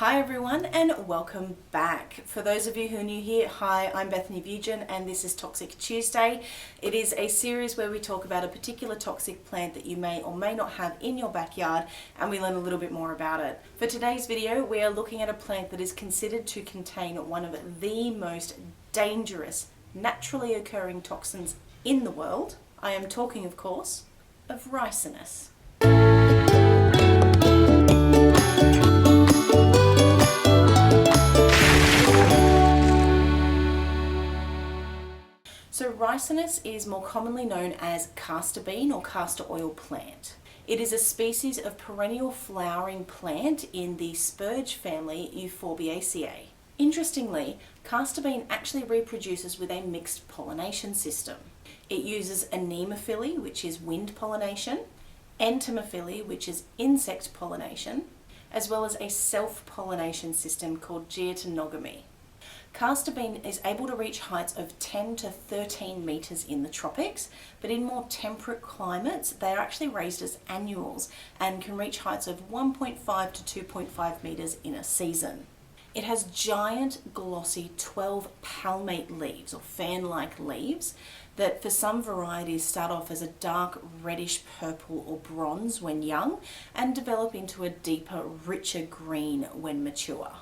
Hi everyone and welcome back. For those of you who are new here, hi, I'm Bethany.veugen and this is Toxic Tuesday. It is a series where we talk about a particular toxic plant that you may or may not have in your backyard and we learn a little bit more about it. For today's video, we are looking at a plant that is considered to contain one of the most dangerous naturally occurring toxins in the world. I am talking, of course, of Ricinus. So Ricinus is more commonly known as castor bean or castor oil plant. It is a species of perennial flowering plant in the spurge family Euphorbiaceae. Interestingly, castor bean actually reproduces with a mixed pollination system. It uses anemophily, which is wind pollination, entomophily, which is insect pollination, as well as a self-pollination system called geotenogamy. Castor bean is able to reach heights of 10 to 13 metres in the tropics, but in more temperate climates, they are actually raised as annuals and can reach heights of 1.5 to 2.5 metres in a season. It has giant, glossy 12 palmate leaves or fan-like leaves that for some varieties start off as a dark reddish purple or bronze when young and develop into a deeper, richer green when mature.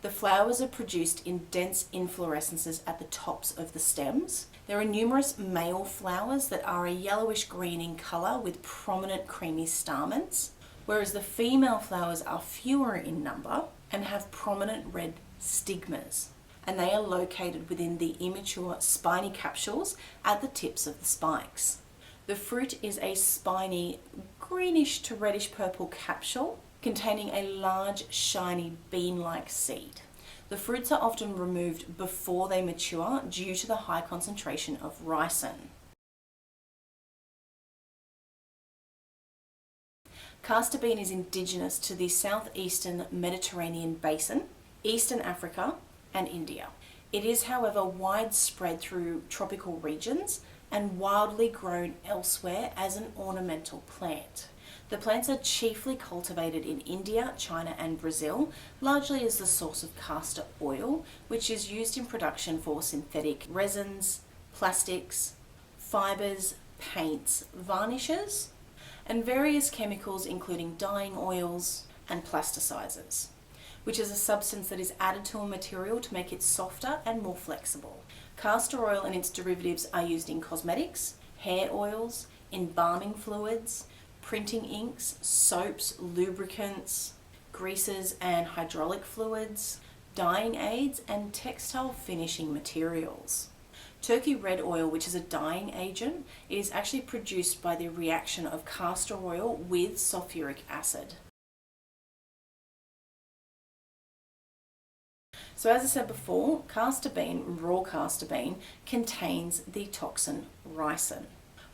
The flowers are produced in dense inflorescences at the tops of the stems. There are numerous male flowers that are a yellowish green in colour with prominent creamy stamens, whereas the female flowers are fewer in number and have prominent red stigmas, and they are located within the immature spiny capsules at the tips of the spikes. The fruit is a spiny greenish to reddish purple capsule containing a large, shiny, bean-like seed. The fruits are often removed before they mature due to the high concentration of ricin. Castor bean is indigenous to the southeastern Mediterranean basin, Eastern Africa, and India. It is, however, widespread through tropical regions and wildly grown elsewhere as an ornamental plant. The plants are chiefly cultivated in India, China and Brazil, largely as the source of castor oil, which is used in production for synthetic resins, plastics, fibres, paints, varnishes, and various chemicals including dyeing oils and plasticizers, which is a substance that is added to a material to make it softer and more flexible. Castor oil and its derivatives are used in cosmetics, hair oils, embalming fluids, printing inks, soaps, lubricants, greases and hydraulic fluids, dyeing aids, and textile finishing materials. Turkey red oil, which is a dyeing agent, is actually produced by the reaction of castor oil with sulfuric acid. So as I said before, castor bean, raw castor bean, contains the toxin ricin.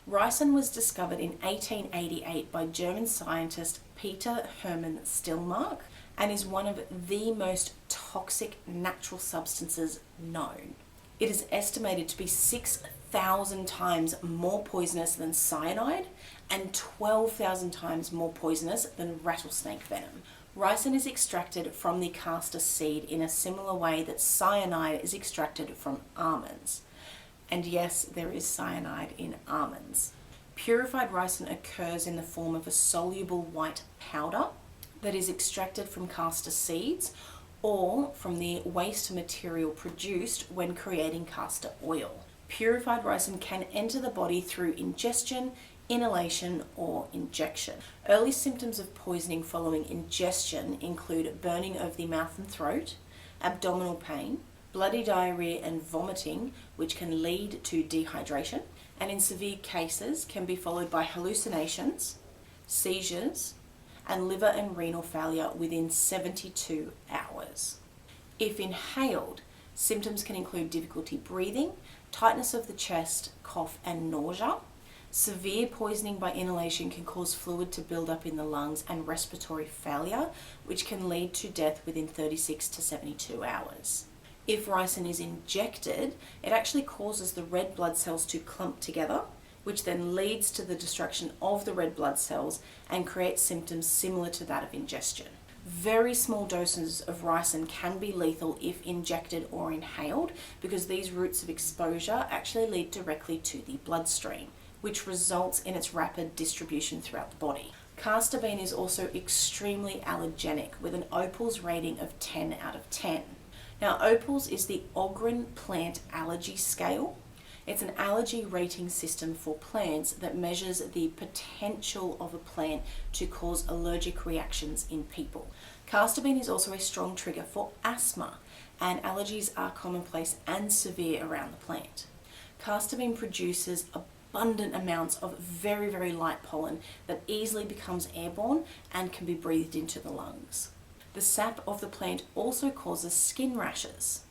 Ricin was discovered in 1888 by German scientist Peter Hermann Stillmark and is one of the most toxic natural substances known. It is estimated to be 6,000 times more poisonous than cyanide and 12,000 times more poisonous than rattlesnake venom. Ricin is extracted from the castor seed in a similar way that cyanide is extracted from almonds. And yes, there is cyanide in almonds. Purified ricin occurs in the form of a soluble white powder that is extracted from castor seeds or from the waste material produced when creating castor oil. Purified ricin can enter the body through ingestion, inhalation, or injection. Early symptoms of poisoning following ingestion include burning of the mouth and throat, abdominal pain, bloody diarrhea and vomiting, which can lead to dehydration, and in severe cases can be followed by hallucinations, seizures, and liver and renal failure within 72 hours. If inhaled, symptoms can include difficulty breathing, tightness of the chest, cough, and nausea. Severe poisoning by inhalation can cause fluid to build up in the lungs and respiratory failure, which can lead to death within 36 to 72 hours. If ricin is injected, it actually causes the red blood cells to clump together, which then leads to the destruction of the red blood cells and creates symptoms similar to that of ingestion. Very small doses of ricin can be lethal if injected or inhaled, because these routes of exposure actually lead directly to the bloodstream, which results in its rapid distribution throughout the body. Castor bean is also extremely allergenic, with an Opals rating of 10 out of 10. Now, Opals is the Ogren Plant Allergy Scale. It's an allergy rating system for plants that measures the potential of a plant to cause allergic reactions in people. Castor bean is also a strong trigger for asthma, and allergies are commonplace and severe around the plant. Castor bean produces abundant amounts of very, very light pollen that easily becomes airborne and can be breathed into the lungs. The sap of the plant also causes skin rashes,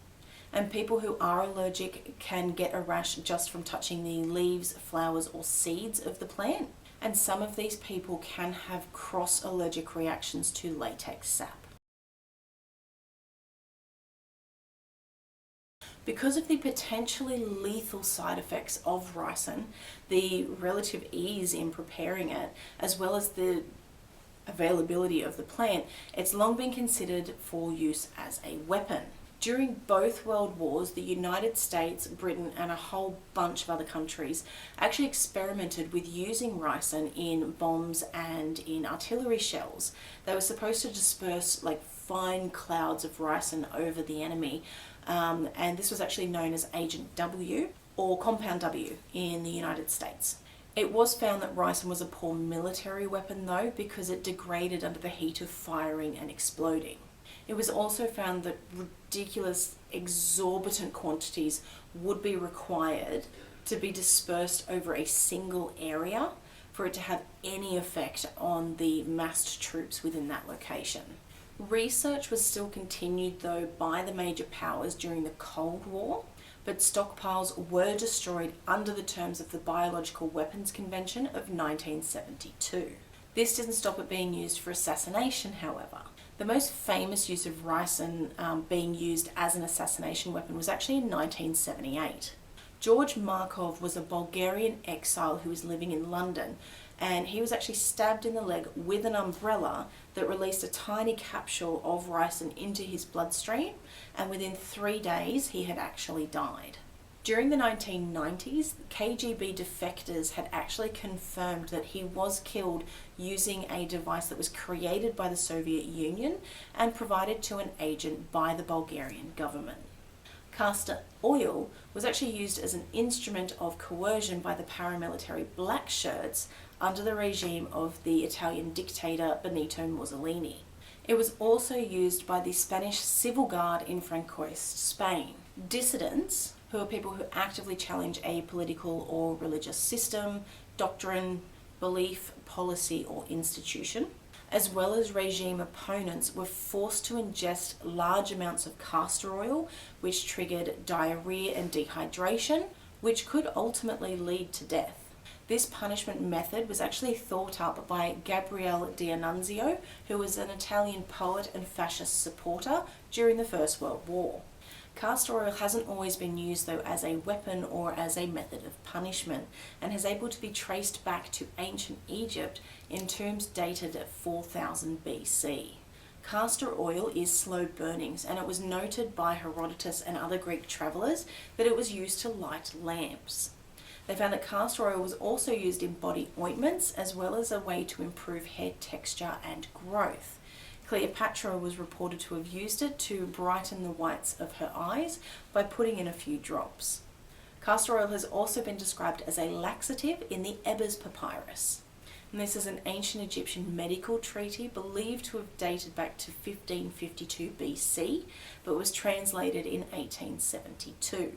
and people who are allergic can get a rash just from touching the leaves, flowers, or seeds of the plant, and some of these people can have cross-allergic reactions to latex sap. Because of the potentially lethal side effects of ricin, the relative ease in preparing it, as well as the availability of the plant, it's long been considered for use as a weapon. During both World Wars, the United States, Britain, and a whole bunch of other countries actually experimented with using ricin in bombs and in artillery shells. They were supposed to disperse like fine clouds of ricin over the enemy, and this was actually known as Agent W, or Compound W in the United States. It was found that ricin was a poor military weapon though, because it degraded under the heat of firing and exploding. It was also found that ridiculous, exorbitant quantities would be required to be dispersed over a single area for it to have any effect on the massed troops within that location. Research was still continued though by the major powers during the Cold War, but stockpiles were destroyed under the terms of the Biological Weapons Convention of 1972. This didn't stop it being used for assassination, however. The most famous use of ricin being used as an assassination weapon was actually in 1978. George Markov was a Bulgarian exile who was living in London, and he was actually stabbed in the leg with an umbrella that released a tiny capsule of ricin into his bloodstream, and within 3 days he had actually died. During the 1990s, KGB defectors had actually confirmed that he was killed using a device that was created by the Soviet Union and provided to an agent by the Bulgarian government. Castor oil was actually used as an instrument of coercion by the paramilitary black shirts under the regime of the Italian dictator Benito Mussolini. It was also used by the Spanish civil guard in Francoist Spain. Dissidents, who are people who actively challenge a political or religious system, doctrine, belief, policy, or institution, as well as regime opponents, were forced to ingest large amounts of castor oil, which triggered diarrhea and dehydration, which could ultimately lead to death. This punishment method was actually thought up by Gabriele D'Annunzio, who was an Italian poet and fascist supporter during the First World War. Castor oil hasn't always been used though as a weapon or as a method of punishment, and is able to be traced back to ancient Egypt in tombs dated at 4000 BC. Castor oil is slow burning, and it was noted by Herodotus and other Greek travellers that it was used to light lamps. They found that castor oil was also used in body ointments as well as a way to improve hair texture and growth. Cleopatra was reported to have used it to brighten the whites of her eyes by putting in a few drops. Castor oil has also been described as a laxative in the Ebers Papyrus. And this is an ancient Egyptian medical treaty believed to have dated back to 1552 BC, but was translated in 1872.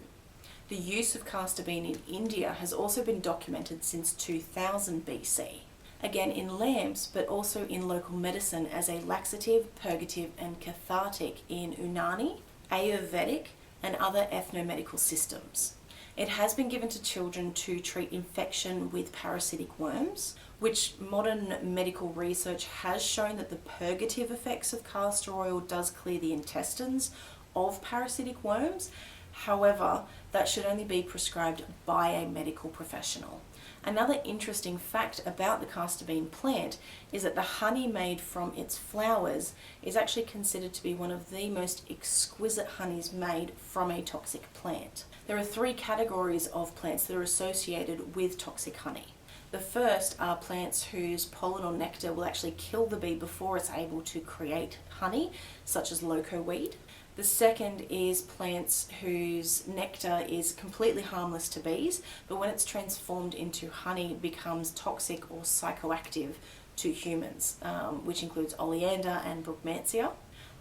The use of castor bean in India has also been documented since 2000 BC. Again in lamps, but also in local medicine as a laxative, purgative, and cathartic in Unani, Ayurvedic, and other ethnomedical systems. It has been given to children to treat infection with parasitic worms, which modern medical research has shown that the purgative effects of castor oil does clear the intestines of parasitic worms. However, that should only be prescribed by a medical professional. Another interesting fact about the castor bean plant is that the honey made from its flowers is actually considered to be one of the most exquisite honeys made from a toxic plant. There are 3 categories of plants that are associated with toxic honey. The first are plants whose pollen or nectar will actually kill the bee before it's able to create honey, such as loco weed. The second is plants whose nectar is completely harmless to bees, but when it's transformed into honey becomes toxic or psychoactive to humans, which includes oleander and brugmansia.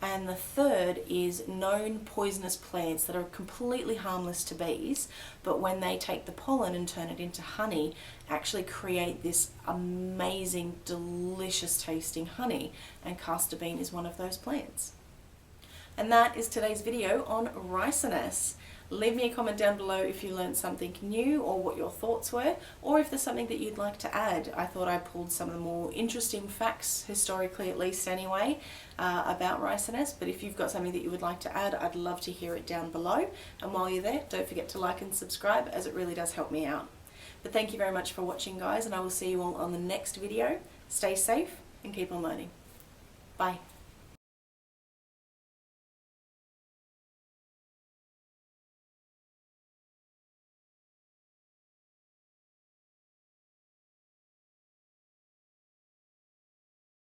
And the third is known poisonous plants that are completely harmless to bees, but when they take the pollen and turn it into honey, actually create this amazing, delicious tasting honey, and castor bean is one of those plants. And that is today's video on Ricinus. Leave me a comment down below if you learned something new or what your thoughts were, or if there's something that you'd like to add. I thought I pulled some of the more interesting facts, historically at least anyway, about Ricinus, but if you've got something that you would like to add, I'd love to hear it down below. And while you're there, don't forget to like and subscribe, as it really does help me out. But thank you very much for watching, guys, and I will see you all on the next video. Stay safe and keep on learning. Bye.